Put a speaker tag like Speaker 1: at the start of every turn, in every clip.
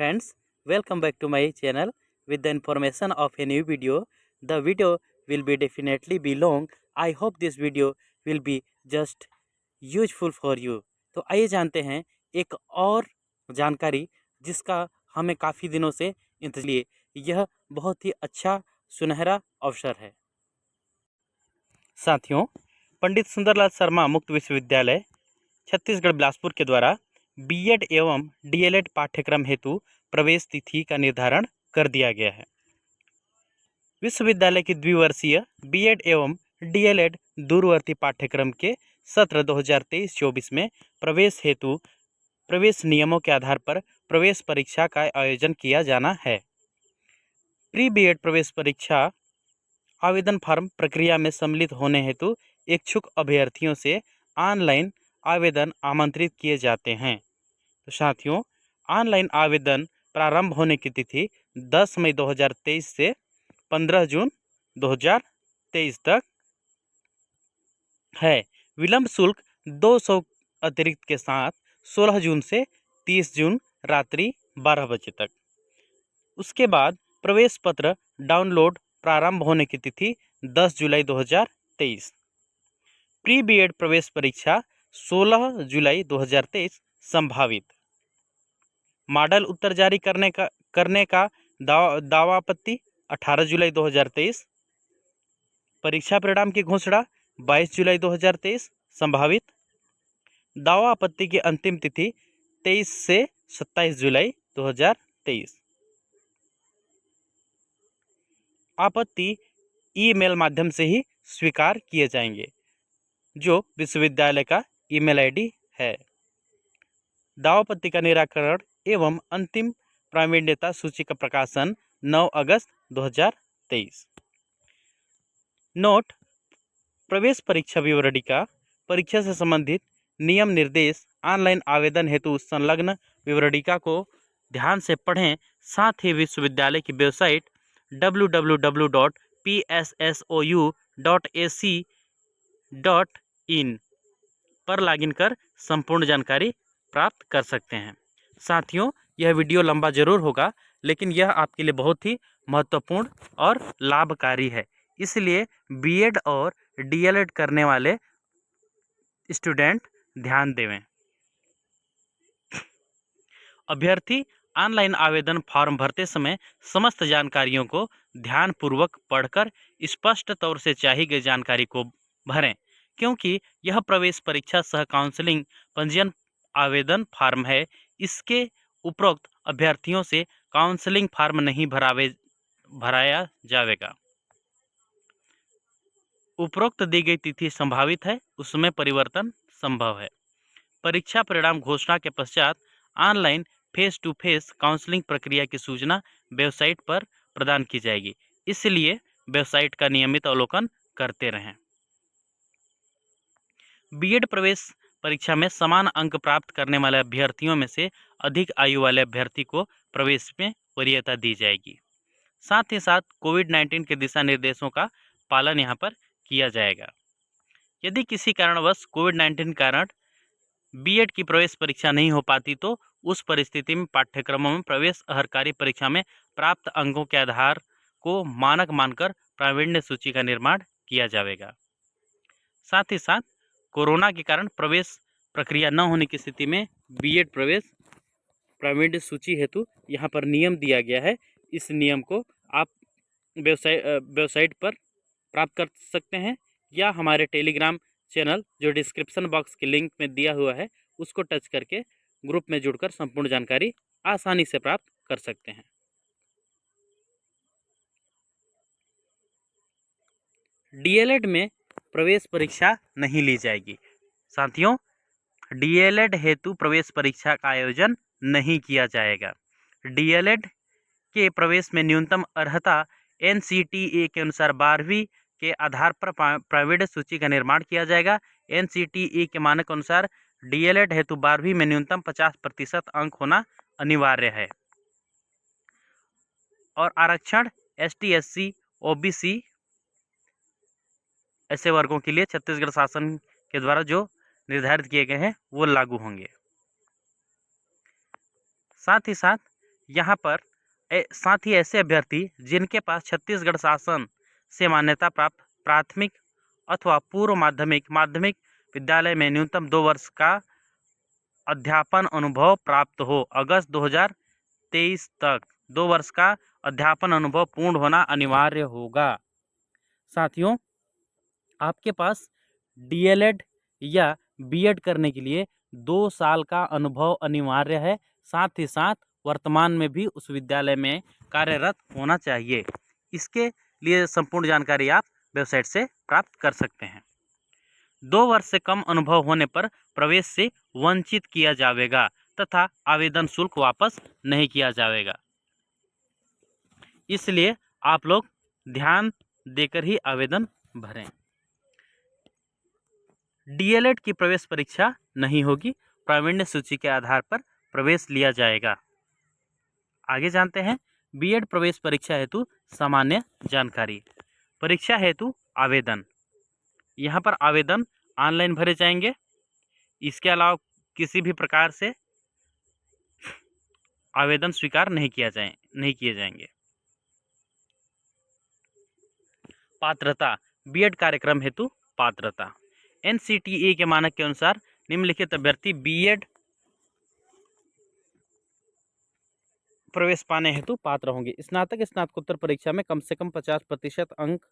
Speaker 1: Friends, welcome back to my channel with the information of a new video. The video will be definitely be long. I hope this video will be just useful for you. तो आइए जानते हैं एक और जानकारी जिसका हमें काफ़ी दिनों से इंतजार, यह बहुत ही अच्छा सुनहरा अवसर है। साथियों, पंडित सुंदरलाल शर्मा मुक्त विश्वविद्यालय छत्तीसगढ़ बिलासपुर के द्वारा बीएड एवं डीएलएड पाठ्यक्रम हेतु प्रवेश तिथि का निर्धारण कर दिया गया है। विश्वविद्यालय की द्विवर्षीय बीएड एवं डीएलएड दूरवर्ती पाठ्यक्रम के सत्र 2023-24 में प्रवेश हेतु प्रवेश नियमों के आधार पर प्रवेश परीक्षा का आयोजन किया जाना है। प्री बीएड प्रवेश परीक्षा आवेदन फॉर्म प्रक्रिया में सम्मिलित होने हेतु इच्छुक अभ्यर्थियों से ऑनलाइन आवेदन आमंत्रित किए जाते हैं। तो साथियों, ऑनलाइन आवेदन प्रारंभ होने की तिथि 10 मई 2023 से 15 जून 2023 तक है। विलंब शुल्क 200 अतिरिक्त के साथ 16 जून से 30 जून रात्रि 12 बजे तक। उसके बाद प्रवेश पत्र डाउनलोड प्रारंभ होने की तिथि 10 जुलाई 2023। प्री बीएड प्रवेश परीक्षा 16 जुलाई 2023 संभावित। मॉडल उत्तर जारी करने का दावा आपत्ति 18 जुलाई 2023। परीक्षा परिणाम की घोषणा 22 जुलाई 2023 संभावित। दावा आपत्ति की अंतिम तिथि 23 से 27 जुलाई 2023। आपत्ति ईमेल माध्यम से ही स्वीकार किए जाएंगे, जो विश्वविद्यालय का ईमेल आईडी है। दावापत्ति का निराकरण एवं अंतिम प्रावीण्यता सूची का प्रकाशन 9 अगस्त 2023। नोट: प्रवेश परीक्षा विवरणिका परीक्षा से संबंधित नियम निर्देश ऑनलाइन आवेदन हेतु संलग्न विवरणिका को ध्यान से पढ़ें। साथ ही विश्वविद्यालय की वेबसाइट www.pssou.ac.in पर लॉगिन कर संपूर्ण जानकारी प्राप्त कर सकते हैं। साथियों, यह वीडियो लंबा जरूर होगा, लेकिन यह आपके लिए बहुत ही महत्वपूर्ण और लाभकारी है। इसलिए बीएड और डीएलएड करने वाले स्टूडेंट ध्यान देवें। अभ्यर्थी ऑनलाइन आवेदन फॉर्म भरते समय समस्त जानकारियों को ध्यानपूर्वक पढ़कर स्पष्ट तौर से चाहिए गई जानकारी को भरें, क्योंकि यह प्रवेश परीक्षा सह काउंसलिंग पंजीयन आवेदन फॉर्म है। इसके उपरोक्त अभ्यर्थियों से काउंसलिंग फॉर्म नहीं भराया जाएगा। उपरोक्त दी गई तिथि संभावित है, उसमें परिवर्तन संभव है। परीक्षा परिणाम घोषणा के पश्चात online face to face counselling प्रक्रिया की सूचना वेबसाइट पर प्रदान की जाएगी, इसलिए वेबसाइट का नियमित अवलोकन करते रहें। बीएड प्रवेश परीक्षा में समान अंक प्राप्त करने वाले अभ्यर्थियों में से अधिक आयु वाले अभ्यर्थी को प्रवेश में वरीयता दी जाएगी। साथ ही साथ कोविड-19 के दिशा निर्देशों का पालन यहाँ पर किया जाएगा। यदि किसी कारणवश कोविड-19 कारण बीएड की प्रवेश परीक्षा नहीं हो पाती, तो उस परिस्थिति में पाठ्यक्रमों में प्रवेश अर्हकारी परीक्षा में प्राप्त अंकों के आधार को मानक मानकर प्रावीण्य सूची का निर्माण किया जाएगा। साथ ही साथ कोरोना के कारण प्रवेश प्रक्रिया न होने की स्थिति में बीएड प्रवेश प्रावीण्य सूची हेतु यहाँ पर नियम दिया गया है। इस नियम को आप वेबसाइट पर प्राप्त कर सकते हैं, या हमारे टेलीग्राम चैनल जो डिस्क्रिप्शन बॉक्स के लिंक में दिया हुआ है उसको टच करके ग्रुप में जुड़कर संपूर्ण जानकारी आसानी से प्राप्त कर सकते हैं। डीएलएड में प्रवेश परीक्षा नहीं ली जाएगी। साथियों, डीएलएड हेतु प्रवेश परीक्षा का आयोजन नहीं किया जाएगा। डीएलएड के प्रवेश में न्यूनतम अर्हता एनसीटीए के अनुसार 12वीं के आधार पर प्रावीण्य सूची का निर्माण किया जाएगा। एनसीटीई के मानक अनुसार डीएलएड हेतु 12वीं में न्यूनतम 50% अंक होना अनिवार्य है। और आरक्षण एसटी, एससी, ओबीसी ऐसे वर्गों के लिए छत्तीसगढ़ शासन के द्वारा जो निर्धारित किए गए हैं वो लागू होंगे। साथ ही साथ यहाँ पर साथ ही ऐसे अभ्यर्थी जिनके पास छत्तीसगढ़ शासन से मान्यता प्राप्त प्राथमिक अथवा पूर्व माध्यमिक विद्यालय में न्यूनतम 2 वर्ष का अध्यापन अनुभव प्राप्त हो। अगस्त 2023 तक 2 वर्ष का अध्यापन अनुभव पूर्ण होना अनिवार्य होगा। साथियों, आपके पास डीएलएड या बीएड करने के लिए 2 साल का अनुभव अनिवार्य है। साथ ही साथ वर्तमान में भी उस विद्यालय में कार्यरत होना चाहिए। इसके लिए संपूर्ण जानकारी आप वेबसाइट से प्राप्त कर सकते हैं। 2 वर्ष से कम अनुभव होने पर प्रवेश से वंचित किया जाएगा तथा आवेदन शुल्क वापस नहीं किया जाएगा। इसलिए आप लोग ध्यान देकर ही आवेदन भरें। डीएलएड की प्रवेश परीक्षा नहीं होगी, प्रावीण्य सूची के आधार पर प्रवेश लिया जाएगा। आगे जानते हैं बीएड प्रवेश परीक्षा हेतु सामान्य जानकारी। परीक्षा हेतु आवेदन, यहाँ पर आवेदन ऑनलाइन भरे जाएंगे। इसके अलावा किसी भी प्रकार से आवेदन स्वीकार नहीं किए जाएंगे। पात्रता, बीएड कार्यक्रम हेतु पात्रता। एनसीटीई के मानक के अनुसार निम्नलिखित अभ्यर्थी बीएड प्रवेश पाने हेतु पात्र होंगे। स्नातक स्नातकोत्तर परीक्षा में कम से कम 50% अंक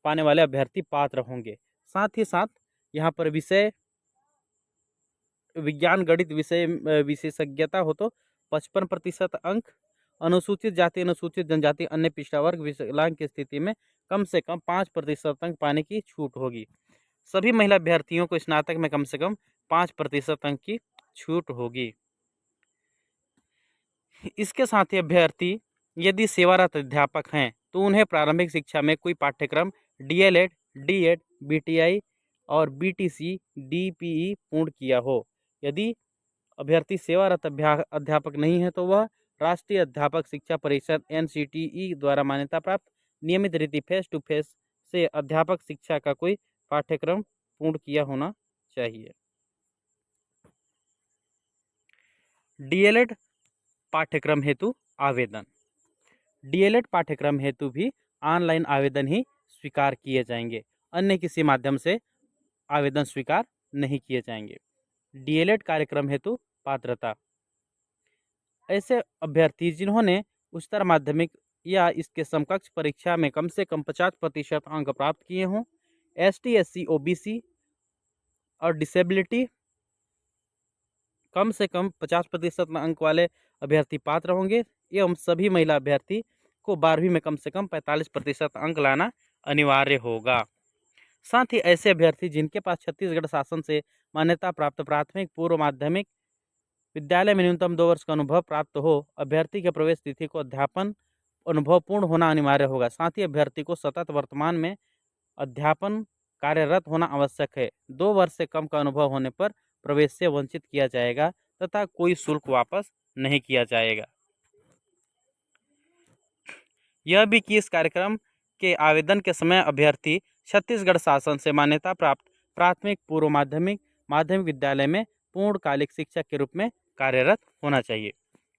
Speaker 1: पाने वाले अभ्यर्थी पात्र होंगे। साथ ही साथ यहाँ पर विषय विज्ञान गणित विषय विशेषज्ञता हो तो 55% अंक, अनुसूचित जाति अनुसूचित जनजाति अन्य पिछड़ा वर्ग विकलांग की स्थिति में कम से कम 5% अंक पाने की छूट होगी। सभी महिला अभ्यर्थियों को स्नातक में कम से कम 5% अंक की छूट होगी। इसके साथ ही अभ्यर्थी यदि सेवारत अध्यापक हैं तो उन्हें प्रारंभिक शिक्षा में कोई पाठ्यक्रम डीएलएड, डीएड, बीटीआई और बीटीसी, डीपीई पूर्ण किया हो। यदि अभ्यर्थी सेवारत अध्यापक नहीं है तो वह राष्ट्रीय अध्यापक शिक्षा परिषद एनसीटीई द्वारा मान्यता प्राप्त नियमित रीति फेस टू फेस से अध्यापक शिक्षा का कोई पाठ्यक्रम पूर्ण किया होना चाहिए। डीएलएड पाठ्यक्रम हेतु आवेदन, डीएलएड पाठ्यक्रम हेतु भी ऑनलाइन आवेदन ही स्वीकार किए जाएंगे, अन्य किसी माध्यम से आवेदन स्वीकार नहीं किए जाएंगे। डीएलएड कार्यक्रम हेतु पात्रता, ऐसे अभ्यर्थी जिन्होंने उच्चतर माध्यमिक या इसके समकक्ष परीक्षा में कम से कम 50% अंक प्राप्त किए हों, एसटी, एससी, ओबीसी और डिसेबिलिटी कम से कम 50% अंक वाले अभ्यर्थी पात्र होंगे एवं सभी महिला अभ्यर्थी को 12वीं में कम से कम 45% अंक लाना अनिवार्य होगा। साथ ही ऐसे अभ्यर्थी जिनके पास छत्तीसगढ़ शासन से मान्यता प्राप्त प्राथमिक पूर्व माध्यमिक विद्यालय में न्यूनतम 2 वर्ष का अनुभव प्राप्त हो, अभ्यर्थी के प्रवेश तिथि को अध्यापन अनुभव पूर्ण होना अनिवार्य होगा। साथ ही अभ्यर्थी को सतत वर्तमान में अध्यापन कार्यरत होना आवश्यक है। 2 वर्ष से कम का अनुभव होने पर प्रवेश से वंचित किया जाएगा तथा कोई शुल्क वापस नहीं किया जाएगा। यह भी कि इस कार्यक्रम के आवेदन के समय अभ्यर्थी छत्तीसगढ़ शासन से मान्यता प्राप्त प्राथमिक पूर्व माध्यमिक विद्यालय में पूर्णकालिक शिक्षक के रूप में कार्यरत होना चाहिए।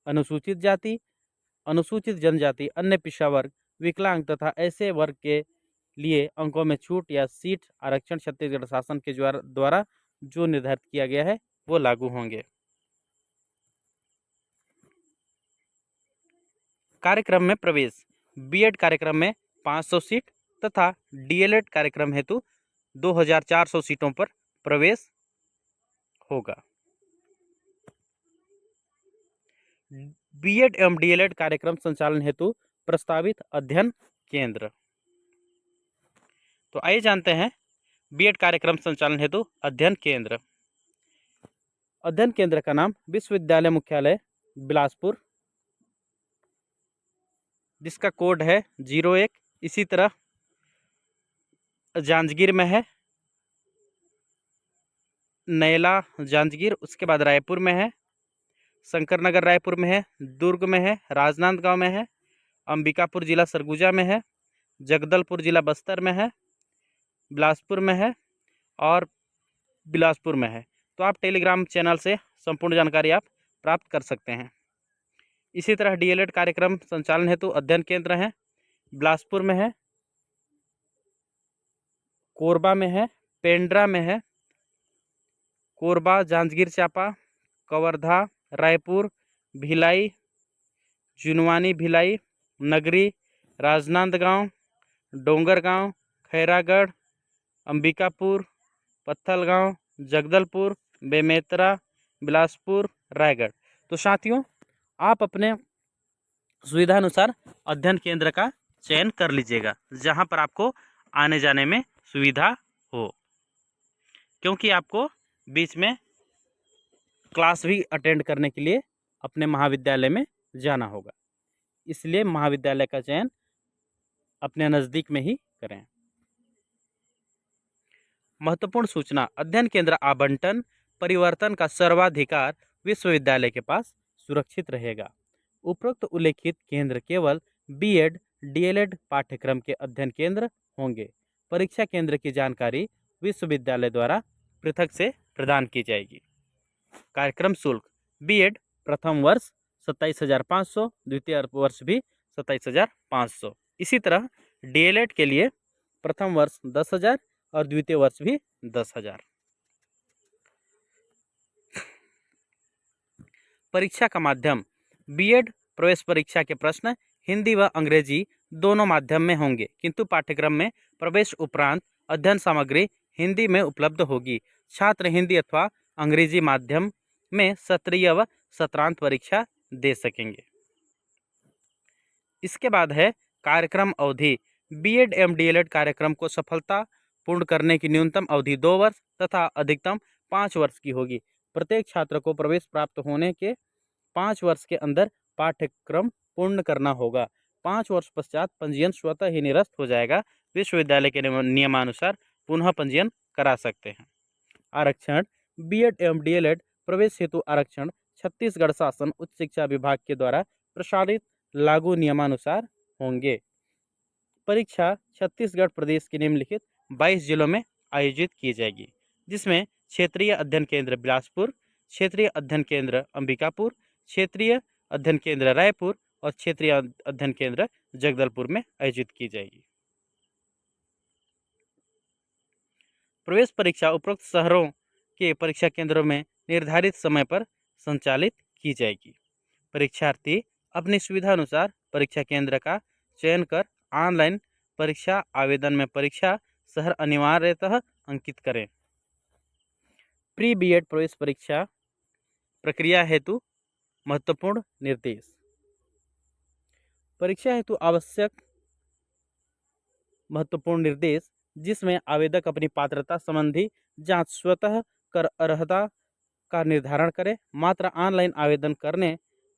Speaker 1: अनुसूचित जाति, अनुसूचित जनजाति, अन्य पिछड़ा वर्ग, विकलांग तथा ऐसे वर्ग के लिए अंकों में छूट या सीट आरक्षण छत्तीसगढ़ शासन के द्वारा जो निर्धारित किया गया है वो लागू होंगे। कार्यक्रम में प्रवेश, बीएड कार्यक्रम में 500 सीट तथा डीएलएड कार्यक्रम हेतु 2400 सीटों पर प्रवेश होगा। बीएड एवं डीएलएड कार्यक्रम संचालन हेतु प्रस्तावित अध्ययन केंद्र। तो आइए जानते हैं बीएड कार्यक्रम संचालन हेतु अध्ययन केंद्र। अध्ययन केंद्र का नाम विश्वविद्यालय मुख्यालय बिलासपुर, जिसका कोड है 01। इसी तरह जांजगीर में है, नैला जांजगीर, उसके बाद रायपुर में है, शंकर नगर रायपुर में है, दुर्ग में है, राजनांदगांव में है, अंबिकापुर जिला सरगुजा में है, जगदलपुर जिला बस्तर में है, बिलासपुर में है और बिलासपुर में है। तो आप टेलीग्राम चैनल से संपूर्ण जानकारी आप प्राप्त कर सकते हैं। इसी तरह डीएलएड कार्यक्रम संचालन हेतु अध्ययन केंद्र हैं, बिलासपुर में है, कोरबा में है, पेंड्रा में है, कोरबा, जांजगीर चांपा, कवर्धा, रायपुर, भिलाई, जुनवानी भिलाई, नगरी, राजनांदगांव, डोंगरगांव, खैरागढ़, अंबिकापुर, पत्थलगांव, जगदलपुर, बेमेतरा, बिलासपुर, रायगढ़। तो साथियों, आप अपने सुविधानुसार अध्ययन केंद्र का चयन कर लीजिएगा जहां पर आपको आने जाने में सुविधा हो, क्योंकि आपको बीच में क्लास भी अटेंड करने के लिए अपने महाविद्यालय में जाना होगा, इसलिए महाविद्यालय का चयन अपने नज़दीक में ही करें। महत्वपूर्ण सूचना, अध्ययन केंद्र आवंटन परिवर्तन का सर्वाधिकार विश्वविद्यालय के पास सुरक्षित रहेगा। उपरोक्त उल्लेखित केंद्र केवल बीएड डीएलएड पाठ्यक्रम के अध्ययन केंद्र होंगे। परीक्षा केंद्र की जानकारी विश्वविद्यालय द्वारा पृथक से प्रदान की जाएगी। कार्यक्रम शुल्क, बीएड प्रथम वर्ष 27,500, द्वितीय वर्ष भी 27,500। इसी तरह डीएलएड के लिए प्रथम वर्ष 10,000 और द्वितीय वर्ष भी 10,000। परीक्षा का माध्यम, बीएड प्रवेश परीक्षा के प्रश्न हिंदी व अंग्रेजी दोनों माध्यम में होंगे, किंतु पाठ्यक्रम में प्रवेश उपरांत अध्ययन सामग्री हिंदी में उपलब्ध होगी। छात्र हिंदी अथवा अंग्रेजी माध्यम में सत्रीय व सत्रांत परीक्षा दे सकेंगे। इसके बाद है कार्यक्रम अवधि। बीएड एवं डीएलएड कार्यक्रम को सफलता पूर्ण करने की न्यूनतम अवधि 2 वर्ष तथा अधिकतम 5 वर्ष की होगी। प्रत्येक छात्र को प्रवेश प्राप्त होने के 5 वर्ष के अंदर पाठ्यक्रम पूर्ण करना होगा। 5 वर्ष पश्चात पंजीयन स्वतः ही निरस्त हो जाएगा। विश्वविद्यालय के नियमानुसार पुनः पंजीयन करा सकते हैं। आरक्षण, बीएड एवं डीएलएड प्रवेश हेतु आरक्षण छत्तीसगढ़ शासन उच्च शिक्षा विभाग के द्वारा प्रसारित लागू नियमानुसार होंगे। परीक्षा छत्तीसगढ़ प्रदेश के निम्नलिखित 22 जिलों में आयोजित की जाएगी, जिसमें क्षेत्रीय अध्ययन केंद्र बिलासपुर, क्षेत्रीय अध्ययन केंद्र अंबिकापुर, क्षेत्रीय अध्ययन केंद्र रायपुर और क्षेत्रीय अध्ययन केंद्र जगदलपुर में आयोजित की जाएगी। प्रवेश परीक्षा उपरोक्त शहरों के परीक्षा केंद्रों में निर्धारित समय पर संचालित की जाएगी। परीक्षार्थी अपनी सुविधा अनुसार परीक्षा केंद्र का चयन कर ऑनलाइन परीक्षा आवेदन में परीक्षा शहर अनिवार्यतः अंकित करें। प्री बीएड प्रवेश परीक्षा प्रक्रिया हेतु महत्वपूर्ण निर्देश। परीक्षा हेतु आवश्यक महत्वपूर्ण निर्देश, जिसमें आवेदक अपनी पात्रता संबंधी जांच स्वतः कर अर्हता का निर्धारण करे। मात्र ऑनलाइन आवेदन करने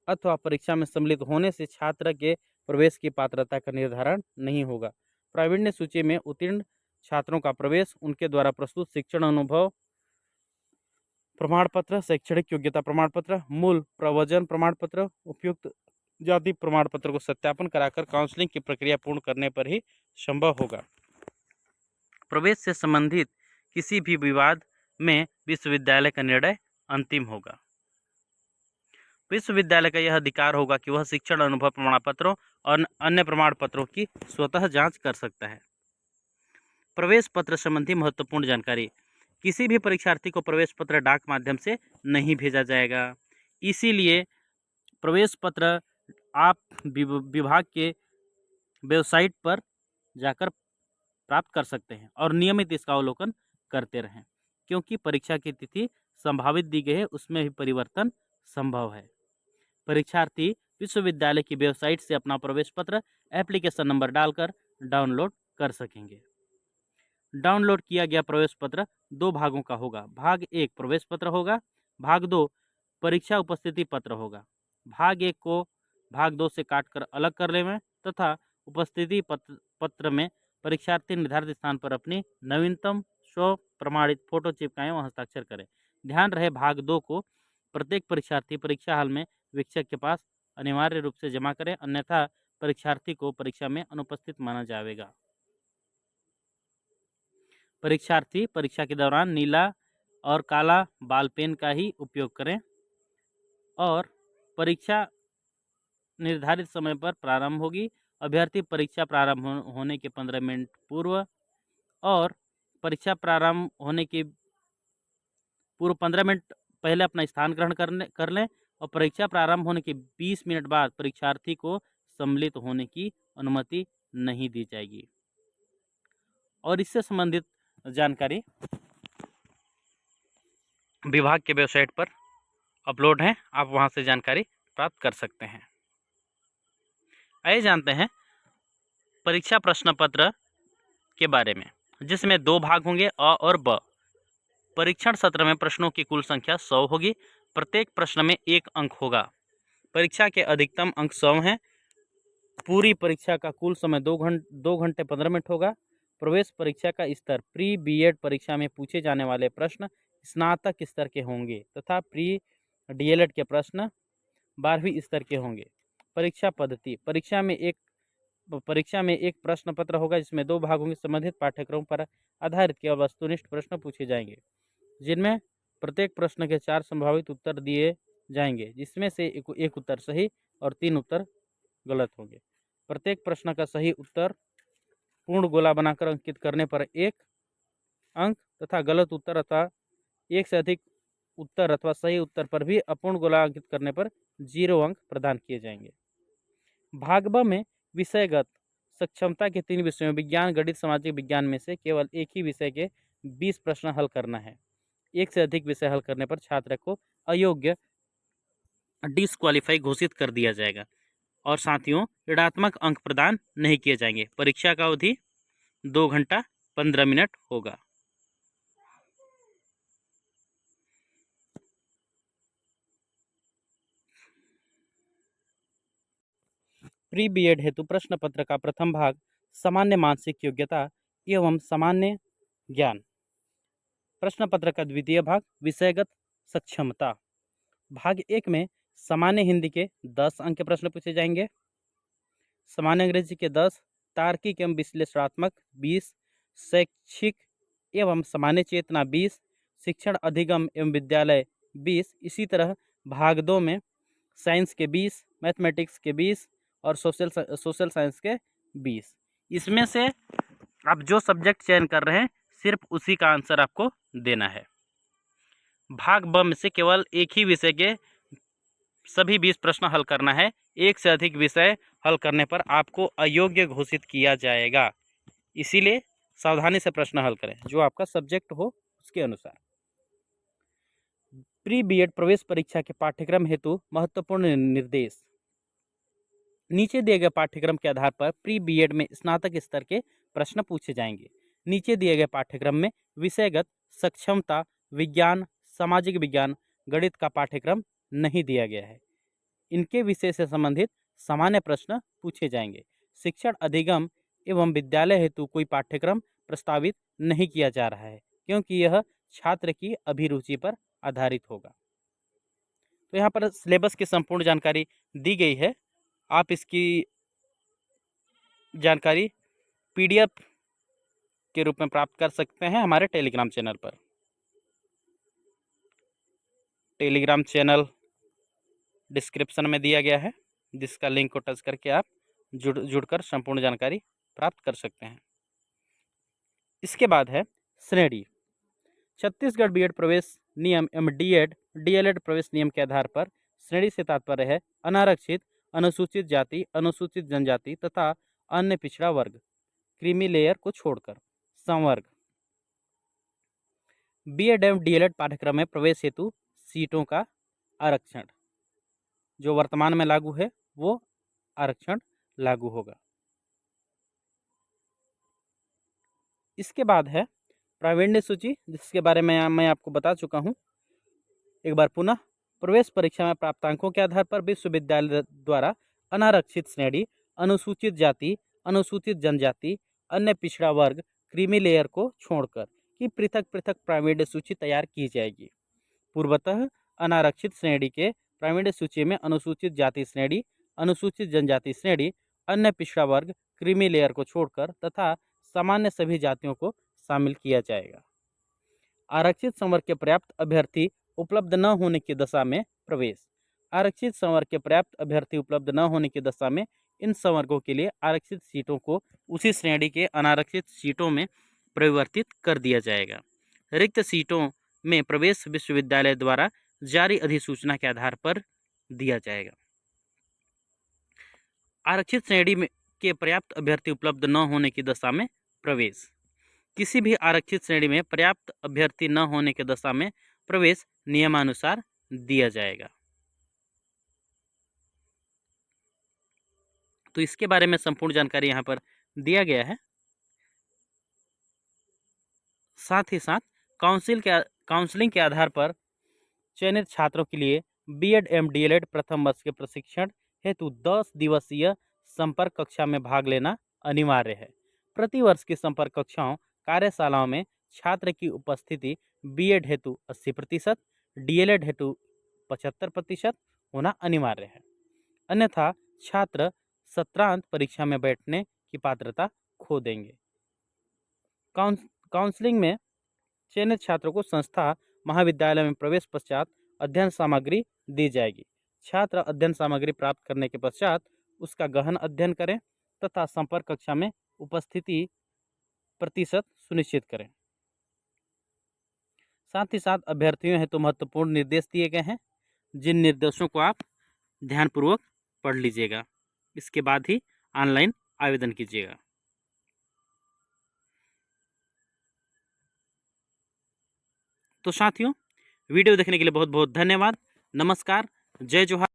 Speaker 1: अथवा परीक्षा में सम्मिलित होने से छात्र के प्रवेश की पात्रता का निर्धारण नहीं होगा। प्रावीण्य सूची में उत्तीर्ण छात्रों का प्रवेश उनके द्वारा प्रस्तुत शिक्षण अनुभव प्रमाण पत्र, शैक्षणिक योग्यता प्रमाण पत्र, मूल प्रवचन प्रमाण पत्र, उपयुक्त जाति प्रमाण पत्र को सत्यापन कराकर काउंसलिंग की प्रक्रिया पूर्ण करने पर ही संभव होगा। प्रवेश से संबंधित किसी भी विवाद में विश्वविद्यालय का निर्णय अंतिम होगा। विश्वविद्यालय का यह अधिकार होगा कि वह शिक्षण अनुभव प्रमाण पत्रों और अन्य प्रमाण पत्रों की स्वतः जांच कर सकता है। प्रवेश पत्र संबंधी महत्वपूर्ण जानकारी, किसी भी परीक्षार्थी को प्रवेश पत्र डाक माध्यम से नहीं भेजा जाएगा। इसीलिए प्रवेश पत्र आप विभाग के वेबसाइट पर जाकर प्राप्त कर सकते हैं और नियमित इसका अवलोकन करते रहें, क्योंकि परीक्षा की तिथि संभावित दी गई है, उसमें भी परिवर्तन संभव है। परीक्षार्थी विश्वविद्यालय की वेबसाइट से अपना प्रवेश पत्र एप्लीकेशन नंबर डालकर डाउनलोड कर सकेंगे। डाउनलोड किया गया प्रवेश पत्र 2 भागों का होगा। भाग 1 प्रवेश पत्र होगा, भाग 2 परीक्षा उपस्थिति पत्र होगा। भाग 1 को भाग 2 से काटकर अलग कर लें तथा उपस्थिति पत्र में परीक्षार्थी निर्धारित स्थान पर अपनी नवीनतम स्व प्रमाणित फोटो चिपकाएं व हस्ताक्षर करें। ध्यान रहे, भाग 2 को प्रत्येक परीक्षार्थी परीक्षा हॉल में वीक्षक के पास अनिवार्य रूप से जमा करें, अन्यथा परीक्षार्थी को परीक्षा में अनुपस्थित माना जाएगा। परीक्षार्थी परीक्षा के दौरान नीला और काला बाल पेन का ही उपयोग करें और परीक्षा निर्धारित समय पर प्रारंभ होगी। अभ्यर्थी परीक्षा प्रारंभ होने के 15 मिनट पूर्व और परीक्षा प्रारंभ होने के पूर्व 15 मिनट पहले अपना स्थान ग्रहण कर लें और परीक्षा प्रारंभ होने के 20 मिनट बाद परीक्षार्थी को सम्मिलित होने की अनुमति नहीं दी जाएगी। और इससे संबंधित जानकारी विभाग के वेबसाइट पर अपलोड है, आप वहां से जानकारी प्राप्त कर सकते हैं। आइए जानते हैं परीक्षा प्रश्न पत्र के बारे में, जिसमें 2 भाग होंगे अ और ब। परीक्षण सत्र में प्रश्नों की कुल संख्या 100 होगी। प्रत्येक प्रश्न में 1 अंक होगा। परीक्षा के अधिकतम अंक 100 हैं। पूरी परीक्षा का कुल समय 2 घंटे 15 मिनट होगा। प्रवेश परीक्षा का स्तर प्री बीएड परीक्षा में पूछे जाने वाले प्रश्न स्नातक स्तर के होंगे तथा प्री डीएलएड के प्रश्न 12वीं स्तर के होंगे। परीक्षा पद्धति परीक्षा में एक प्रश्न पत्र होगा, जिसमें 2 भागों के संबंधित पाठ्यक्रम पर आधारित केवल वस्तुनिष्ठ प्रश्न पूछे जाएंगे, जिनमें प्रत्येक प्रश्न के 4 संभावित उत्तर दिए जाएंगे, जिसमें से एक उत्तर सही और 3 उत्तर गलत होंगे। प्रत्येक प्रश्न का सही उत्तर पूर्ण गोला बनाकर अंकित करने पर 1 अंक तथा गलत उत्तर अथवा 1 से अधिक उत्तर अथवा सही उत्तर पर भी अपूर्ण गोला अंकित करने पर 0 अंक प्रदान किए जाएंगे। भाग ब में विषयगत सक्षमता के 3 विषयों विज्ञान, गणित, सामाजिक विज्ञान में से केवल एक ही विषय के 20 प्रश्न हल करना है। 1 से अधिक विषय हल करने पर छात्र को अयोग्य डिस्क्वालीफाई घोषित कर दिया जाएगा और साथियों ऋणात्मक अंक प्रदान नहीं किए जाएंगे। परीक्षा का अवधि 2 घंटा 15 मिनट होगा। प्री बीएड हेतु प्रश्न पत्र का प्रथम भाग सामान्य मानसिक योग्यता एवं सामान्य ज्ञान। प्रश्न पत्र का द्वितीय भाग विषयगत सक्षमता। भाग 1 में सामान्य हिंदी के 10 अंक के प्रश्न पूछे जाएंगे, सामान्य अंग्रेजी के 10, तार्किक एवं विश्लेषणात्मक 20, शैक्षिक एवं सामान्य चेतना 20, शिक्षण अधिगम एवं विद्यालय 20। इसी तरह भाग 2 में साइंस के 20, मैथमेटिक्स के 20 और सोशल साइंस के 20। इसमें से आप जो सब्जेक्ट चयन कर रहे हैं सिर्फ उसी का आंसर आपको देना है। भाग ब में से केवल एक ही विषय के सभी 20 प्रश्न हल करना है। 1 से अधिक विषय हल करने पर आपको अयोग्य घोषित किया जाएगा। इसीलिए सावधानी से प्रश्न हल करें, जो आपका सब्जेक्ट हो उसके अनुसार। प्री बीएड प्रवेश परीक्षा के पाठ्यक्रम हेतु महत्वपूर्ण निर्देश। नीचे दिए गए पाठ्यक्रम के आधार पर प्री बीएड में स्नातक स्तर के प्रश्न पूछे जाएंगे। नीचे दिए गए पाठ्यक्रम में विषयगत सक्षमता, विज्ञान, सामाजिक विज्ञान, गणित का पाठ्यक्रम नहीं दिया गया है। इनके विषय से संबंधित सामान्य प्रश्न पूछे जाएंगे। शिक्षण अधिगम एवं विद्यालय हेतु कोई पाठ्यक्रम प्रस्तावित नहीं किया जा रहा है, क्योंकि यह छात्र की अभिरुचि पर आधारित होगा। तो यहाँ पर सिलेबस की संपूर्ण जानकारी दी गई है। आप इसकी जानकारी पीडीएफ के रूप में प्राप्त कर सकते हैं हमारे टेलीग्राम चैनल पर। टेलीग्राम चैनल डिस्क्रिप्शन में दिया गया है, जिसका लिंक को टच करके आप जुड़कर संपूर्ण जानकारी प्राप्त कर सकते हैं। इसके बाद है श्रेणी। छत्तीसगढ़ बीएड प्रवेश नियम एवं डीएलएड प्रवेश नियम के आधार पर श्रेणी से तात्पर्य है अनारक्षित, अनुसूचित जाति, अनुसूचित जनजाति तथा अन्य पिछड़ा वर्ग, क्रीमी लेयर को छोड़कर संवर्ग। बीएड एवं डीएलएड पाठ्यक्रम में प्रवेश हेतु सीटों का आरक्षण जो वर्तमान में लागू है वो आरक्षण लागू होगा। इसके बाद है प्रावीण्य सूची, जिसके बारे में मैं आपको बता चुका हूँ। एक बार पुनः प्रवेश परीक्षा में प्राप्तांकों के आधार पर विश्वविद्यालय द्वारा अनारक्षित श्रेणी, अनुसूचित जाति, अनुसूचित जनजाति, अन्य पिछड़ा वर्ग, क्रीमी लेयर को छोड़कर की पृथक पृथक प्रावीण्य सूची तैयार की जाएगी। पूर्वतः अनारक्षित श्रेणी के प्रावीण्य सूची में अनुसूचित जाति श्रेणी, अनुसूचित जनजाति श्रेणी, अन्य पिछड़ा वर्ग, क्रीमी लेयर को छोड़कर तथा सामान्य सभी जातियों को शामिल किया जाएगा। आरक्षित संवर्ग के पर्याप्त अभ्यर्थी उपलब्ध न होने की दशा में प्रवेश। आरक्षित संवर्ग के पर्याप्त अभ्यर्थी उपलब्ध न होने की दशा में इन संवर्गों के लिए आरक्षित सीटों को उसी श्रेणी के अनारक्षित सीटों में परिवर्तित कर दिया जाएगा। रिक्त सीटों में प्रवेश विश्वविद्यालय द्वारा जारी अधिसूचना के आधार पर दिया जाएगा। आरक्षित श्रेणी में के पर्याप्त अभ्यर्थी उपलब्ध न होने की दशा में प्रवेश। किसी भी आरक्षित श्रेणी में पर्याप्त अभ्यर्थी न होने की दशा में प्रवेश नियमानुसार दिया जाएगा। तो इसके बारे में संपूर्ण जानकारी यहाँ पर दिया गया है। साथ ही साथ काउंसलिंग के आधार पर चयनित छात्रों के लिए बीएड एवं डीएलएड प्रथम वर्ष के प्रशिक्षण हेतु 10 दिवसीय संपर्क कक्षा में भाग लेना अनिवार्य है। प्रति वर्ष की संपर्क कक्षाओं कार्यशालाओं में छात्र की उपस्थिति बीएड हेतु 80%, डीएलएड हेतु 75% होना अनिवार्य है। अन्यथा छात्र सत्रांत परीक्षा में बैठने की पात्रता खो देंगे। काउंसलिंग में चयनित छात्रों को संस्था महाविद्यालय में प्रवेश पश्चात अध्ययन सामग्री दी जाएगी। छात्र अध्ययन सामग्री प्राप्त करने के पश्चात उसका गहन अध्ययन करें तथा संपर्क कक्षा में उपस्थिति प्रतिशत सुनिश्चित करें। साथ ही साथ अभ्यर्थियों हेतु महत्वपूर्ण निर्देश दिए गए हैं, जिन निर्देशों को आप ध्यानपूर्वक पढ़ लीजिएगा। इसके बाद ही ऑनलाइन आवेदन कीजिएगा। तो साथियों, वीडियो देखने के लिए बहुत बहुत धन्यवाद। नमस्कार, जय जोहार।